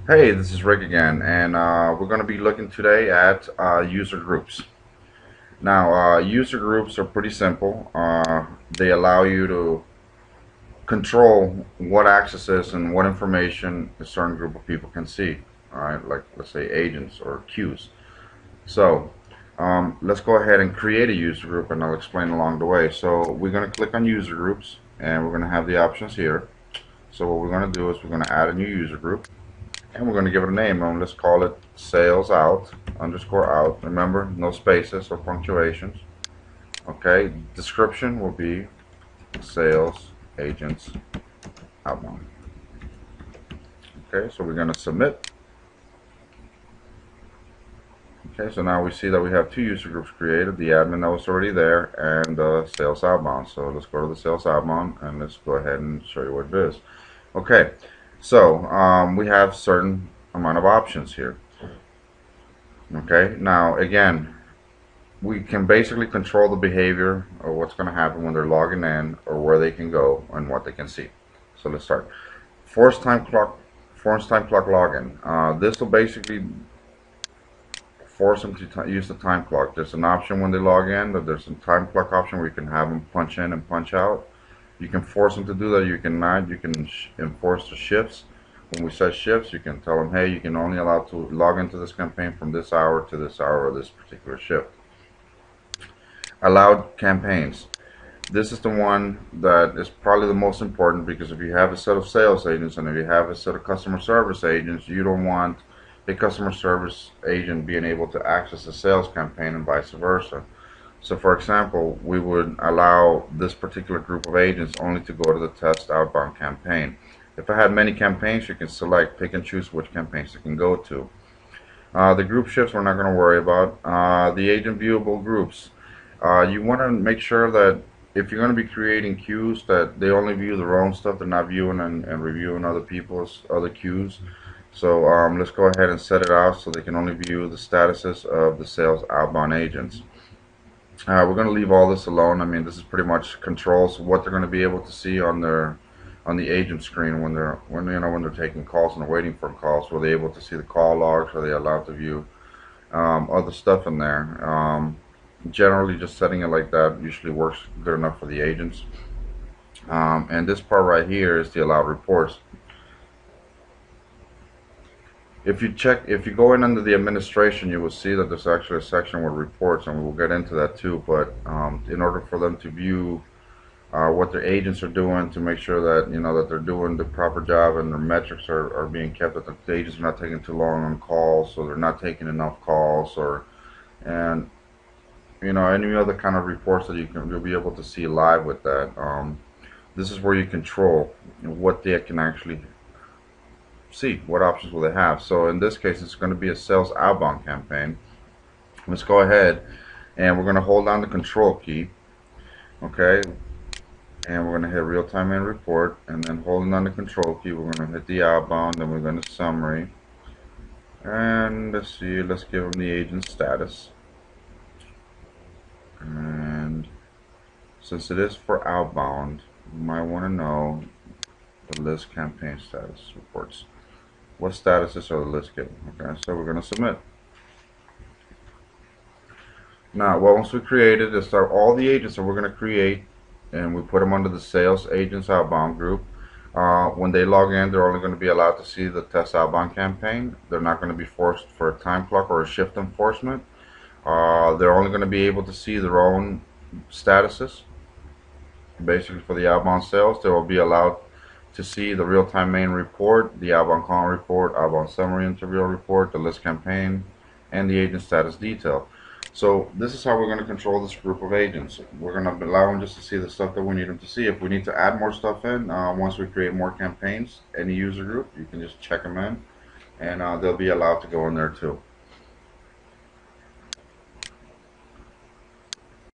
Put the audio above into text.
Hey, this is Rick again, and we're going to be looking today at user groups. Now, user groups are pretty simple. They allow you to control what accesses and what information a certain group of people can see. All right, like let's say agents or queues. So, let's go ahead and create a user group, and I'll explain along the way. So, we're going to click on user groups, and we're going to have the options here. So, what we're going to do is we're going to add a new user group. And we're going to give it a name, and let's call it sales out underscore out. Remember, no spaces or punctuations. Okay, description will be sales agents outbound. Okay, so we're going to submit. Okay, so now we see that we have two user groups created, the admin that was already there and the sales outbound. So let's go to the sales outbound and let's go ahead and show you what it is. Okay, so we have certain amount of options here. Okay, now again, we can basically control the behavior of what's going to happen when they're logging in or where they can go and what they can see. So let's start. Force time clock login. This will basically force them to use the time clock. There's an option when they log in that there's a time clock option where you can have them punch in and punch out. You can force them to do that. You can not. You can enforce the shifts. When we set shifts, you can tell them, hey, you can only allow to log into this campaign from this hour to this hour or this particular shift. Allowed campaigns. This is the one that is probably the most important, because if you have a set of sales agents and if you have a set of customer service agents, you don't want a customer service agent being able to access a sales campaign and vice versa. So for example, we would allow this particular group of agents only to go to the test outbound campaign. If I had many campaigns, you can select, pick and choose which campaigns they can go to. The group shifts we're not going to worry about. The agent viewable groups. You want to make sure that if you're going to be creating queues, that they only view their own stuff. They're not viewing and reviewing other people's other queues. So let's go ahead and set it out so they can only view the statuses of the sales outbound agents. We're going to leave all this alone. I mean, this is pretty much controls what they're going to be able to see on the agent screen when they're taking calls and they're waiting for calls. Were they able to see the call logs? Are they allowed to view other stuff in there? Generally, just setting it like that usually works good enough for the agents. And this part right here is the allowed reports. If you go in under the administration, you will see that there's actually a section with reports, and we'll get into that too. But in order for them to view what their agents are doing, to make sure that that they're doing the proper job and their metrics are being kept, that the agents are not taking too long on calls, so they're not taking enough calls, and any other kind of reports that you'll be able to see live with that. This is where you control what they can actually see, what options will they have. So in this case, it's going to be a sales outbound campaign. Let's go ahead and we're going to hold down the control key, okay, and we're going to hit real-time in report, and then holding down the control key, we're going to hit the outbound, then we're going to summary, and let's see, let's give them the agent status. And since it is for outbound, you might want to know the list campaign status reports. What statuses are the list given? Okay, so we're going to submit. Now, once we created this, are all the agents that we're going to create, and we put them under the sales agents outbound group. When they log in, they're only going to be allowed to see the test outbound campaign. They're not going to be forced for a time clock or a shift enforcement. They're only going to be able to see their own statuses. Basically, for the outbound sales, they will be allowed to see the real-time main report, the outbound call report, outbound summary interview report, the list campaign, and the agent status detail. So this is how we're going to control this group of agents. We're going to allow them just to see the stuff that we need them to see. If we need to add more stuff in, once we create more campaigns, any user group, you can just check them in, and they'll be allowed to go in there too.